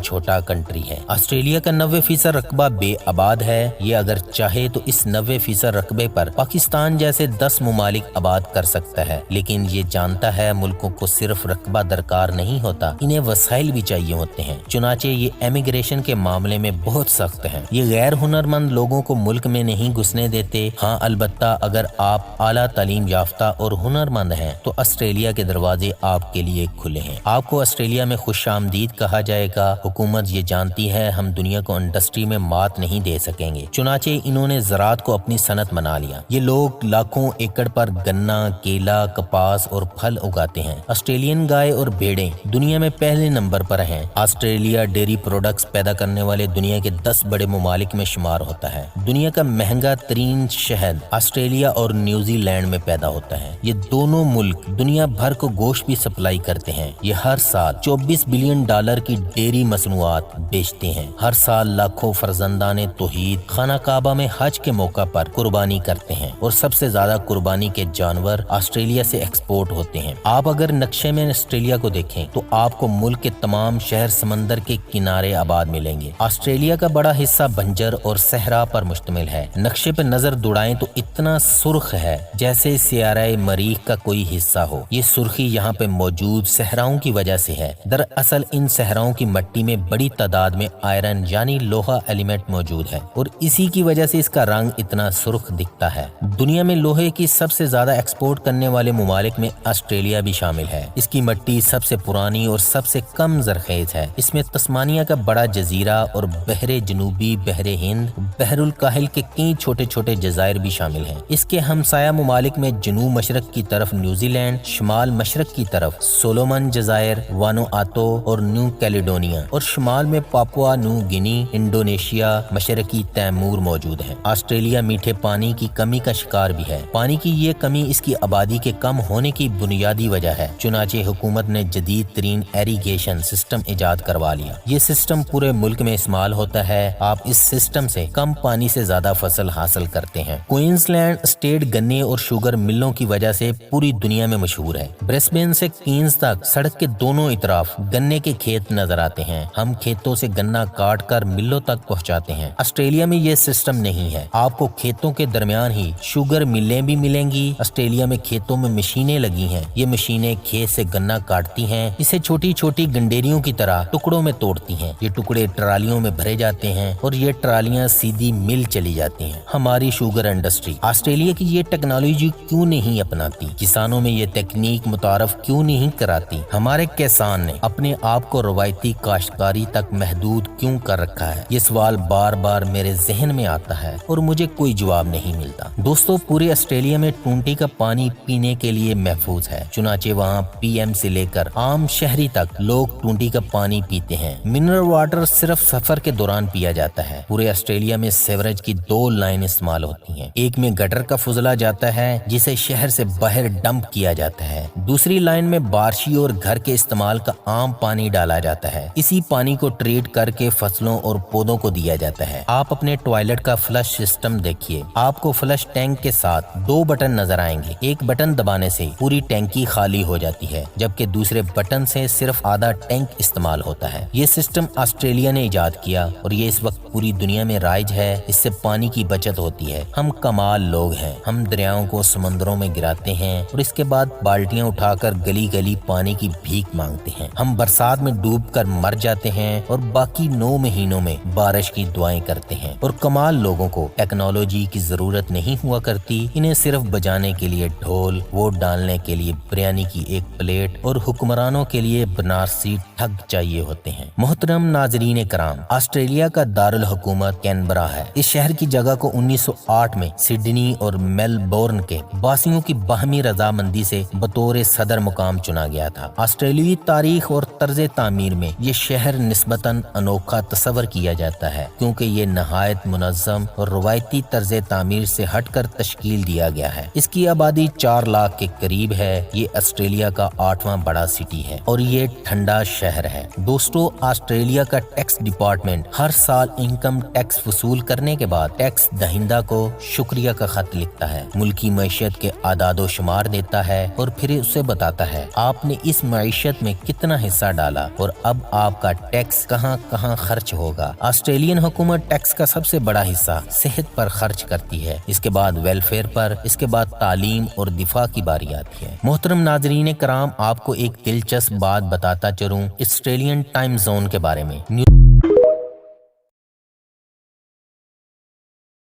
چھوٹا کنٹری ہے۔ آسٹریلیا کا 90% رقبہ بے آباد ہے۔ یہ اگر چاہے تو اس 90% رقبے پر پاکستان جیسے 10 ممالک آباد کر سکتا ہے، لیکن یہ جانتا ہے ملکوں کو صرف رقبہ درکار نہیں ہوتا، انہیں وسائل بھی چاہیے ہوتے ہیں۔ چنانچہ یہ امیگریشن کے معاملے میں بہت سخت ہے۔ یہ غیر ہنرمند لوگوں کو ملک میں نہیں گھسنے دیتے۔ ہاں، البتہ اگر آپ اعلیٰ تعلیم یافتہ اور ہنرمند ہیں تو آسٹریلیا کے دروازے آپ کے لیے کھلے ہیں۔ آپ کو آسٹریلیا میں خوش آمدید کہا جائے گا۔ حکومت یہ جانتی ہے ہم دنیا کو انڈسٹری میں مات نہیں دے سکیں گے، چنانچہ انہوں نے زراعت کو اپنی صنعت بنا لیا۔ یہ لوگ لاکھوں ایکڑ پر گنا، کیلا، کپاس اور پھل اگاتے ہیں۔ آسٹریلین گائے اور بھیڑیں دنیا میں پہلے نمبر پر ہیں۔ آسٹریلیا ڈیری پروڈکٹس پیدا کرنے والے دنیا کے 10 بڑے ممالک میں شمار ہوتا ہے۔ دنیا کا مہنگا ترین شہد آسٹریلیا اور نیوزی لینڈ میں پیدا ہوتا ہے۔ یہ دونوں ملک دنیا بھر کو گوشت بھی سپلائی کرتے ہیں۔ یہ ہر سال $24 بلین کی ڈیری مصنوعات بیچتے ہیں۔ ہر سال لاکھوں فرزندان توحید خانہ کعبہ میں حج کے موقع پر قربانی کرتے ہیں، اور سب سے زیادہ قربانی کے جانور آسٹریلیا سے ایکسپورٹ ہوتے ہیں۔ آپ اگر نقشے میں آسٹریلیا کو دیکھیں تو آپ کو ملک کے تمام شہر سمندر کے کنارے آباد ملیں گے۔ آسٹریلیا کا بڑا حصہ بنجر اور صحرا پر مشتمل ہے۔ نقشے پر نظر دوڑائیں تو اتنا سرخ ہے جیسے سیارہ مریخ کا کوئی حصہ ہو۔ یہ سرخی یہاں پہ موجود صحراؤں کی وجہ سے ہے۔ دراصل ان صحراؤں کی مٹی میں بڑی تعداد میں آئرن یعنی لوہا ایلیمنٹ موجود ہے، اور اسی کی وجہ سے اس کا رنگ اتنا سرخ دکھتا ہے۔ دنیا میں لوہے کی سب سے زیادہ ایکسپورٹ کرنے والے ممالک میں آسٹریلیا بھی شامل ہے۔ اس کی مٹی سب سے پرانی اور سب سے کم زرخیز ہے۔ اس میں تسمانیہ کا بڑا جزیرہ اور بحر جنوبی، بحر ہند، بحر الکاہل کے کئی چھوٹے چھوٹے جزائر بھی شامل ہیں۔ اس کے ہمسایہ ممالک میں جنوب مشرق کی طرف نیوزی لینڈ، شمال مشرق کی طرف سولومن جزائر، وانوآتو اور نیو کیلیڈونیا، اور شمال میں پاپوا نیو گنی، انڈونیشیا، مشرقی تیمور موجود ہیں۔ آسٹریلیا میٹھے پانی کی کمی کا شکار بھی ہے۔ پانی کی یہ کمی اس کی آبادی کے کم ہونے کی بنیادی وجہ ہے، چنانچہ حکومت نے جدید ترین ایریگیشن سسٹم ایجاد کروا لیا۔ یہ سسٹم پورے ملک میں استعمال ہوتا ہے۔ آپ اس سسٹم سے کم پانی سے زیادہ فصل حاصل کرتے ہیں۔ کوئنز لینڈ اسٹیٹ گنے اور شوگر ملوں کی وجہ سے پوری دنیا میں مشہور ہے۔ برسبین سے کینز تک سڑک کے دونوں اطراف گنے کے کھیت نظر آتے ہیں۔ ہم کھیتوں سے گنا کاٹ کر ملوں تک پہنچاتے ہیں۔ آسٹریلیا میں یہ سسٹم نہیں ہے۔ آپ کو کھیتوں کے درمیان ہی شوگر ملیں بھی ملیں گی۔ آسٹریلیا میں کھیتوں میں مشینیں لگی ہیں۔ یہ مشینیں کھیت سے گنا کاٹتی ہیں، اسے چھوٹی چھوٹی گنڈیریوں کی طرح ٹکڑوں میں توڑتی ہیں۔ یہ ٹکڑے ٹرالیوں میں بھرے جاتے ہیں اور یہ ٹرالیاں سیدھی مل چلی جاتی ہیں۔ ہماری شوگر انڈسٹری آسٹریلیا کی یہ ٹیکنالوجی کیوں نہیں اپناتی؟ کسانوں میں یہ تکنیک متعارف کیوں نہیں کراتی؟ ہمارے کسان نے اپنے آپ کو روایتی کاشتکاری تک محدود کیوں کر رکھا ہے؟ یہ سوال بار بار میرے ذہن میں آتا ہے اور مجھے کوئی جواب نہیں ملتا۔ دوستو، پورے آسٹریلیا میں ٹونٹی کا پانی پینے کے لیے محفوظ ہے، چنانچہ وہاں PM سے لے کر عام شہری تک لوگ ٹونٹی کا پانی پیتے ہیں۔ منرل واٹر صرف سفر کے دوران پیا جاتا ہے۔ پورے آسٹریلیا میں سیوریج کی 2 لائن استعمال ہوتی ہیں۔ ایک میں گٹر کا فضلہ جاتا ہے جسے شہر سے باہر ڈمپ کیا جاتا ہے، دوسری لائن میں بارشی اور گھر کے استعمال کا عام پانی ڈالا جاتا ہے۔ اسی پانی کو ٹریٹ کر کے فصلوں اور پودوں کو دیا جاتا ہے۔ آپ اپنے ٹوائلٹ کا فلش سسٹم دیکھیے، آپ کو فلش ٹینک کے ساتھ 2 بٹن نظر آئیں گے۔ ایک بٹن دبانے سے پوری ٹینکی خالی ہو جاتی ہے، جبکہ دوسرے بٹن سے صرف آدھا ٹینک استعمال ہوتا ہے۔ یہ سسٹم آسٹریلیا نے ایجاد کیا اور یہ اس وقت پوری دنیا میں رائج ہے۔ اس سے پانی کی بچت ہوتی ہے۔ ہم کمال لوگ ہیں۔ ہم دریاؤں کو سمندروں میں گراتے ہیں اور اس کے بعد بالٹیاں اٹھا کر گلی گلی پانی کی بھیک مانگتے ہیں۔ ہم برسات میں ڈوب کر مر جاتے ہیں اور باقی 9 مہینوں میں بارش کی دعائیں کرتے ہیں۔ اور کمال لوگوں کو ٹیکنالوجی کی ضرورت نہیں ہوا کرتی، انہیں صرف بجانے کے لیے ڈھول، ووٹ ڈالنے کے لیے بریانی کی ایک پلیٹ اور حکمرانوں کے لیے بنارسی ٹھگ چاہیے ہوتے ہیں۔ محترم ناظرین کرام، آسٹریلیا کا دارالحکومت کینبرا ہے۔ اس شہر کی جگہ کو 1908 میں سڈنی اور میلبورن کے باسیوں کی باہمی رضامندی سے بطور صدر مقام چنا گیا تھا۔ آسٹریلوی تاریخ اور طرز تعمیر میں یہ شہر نسبتاً انوکھا تصور کیا جاتا ہے، کیونکہ یہ نہایت منظم اور روایتی طرز تعمیر سے ہٹ کر تشکیل دیا گیا ہے۔ اس کی آبادی 4 لاکھ کے قریب ہے۔ یہ آسٹریلیا کا 8واں بڑا سٹی ہے اور یہ ٹھنڈا شہر ہے۔ دوستو، آسٹریلیا کا ٹیکس ڈپارٹمنٹ ہر سال انکم ٹیکس وصول کرنے کے بعد ٹیکس دہندہ کو شکریہ کا خط لکھتا ہے، ملکی معیشت کے اعداد و شمار دیتا ہے اور پھر اسے بتاتا ہے آپ نے اس معیشت میں کتنا حصہ ڈالا اور اب آپ آپ کا ٹیکس کہاں کہاں خرچ ہوگا۔ آسٹریلین حکومت ٹیکس کا سب سے بڑا حصہ صحت پر خرچ کرتی ہے، اس کے بعد ویلفیئر پر، اس کے بعد تعلیم اور دفاع کی باری آتی ہے۔ محترم ناظرین کرام، آپ کو ایک دلچسپ بات بتاتا چلوں آسٹریلین ٹائم زون کے بارے میں۔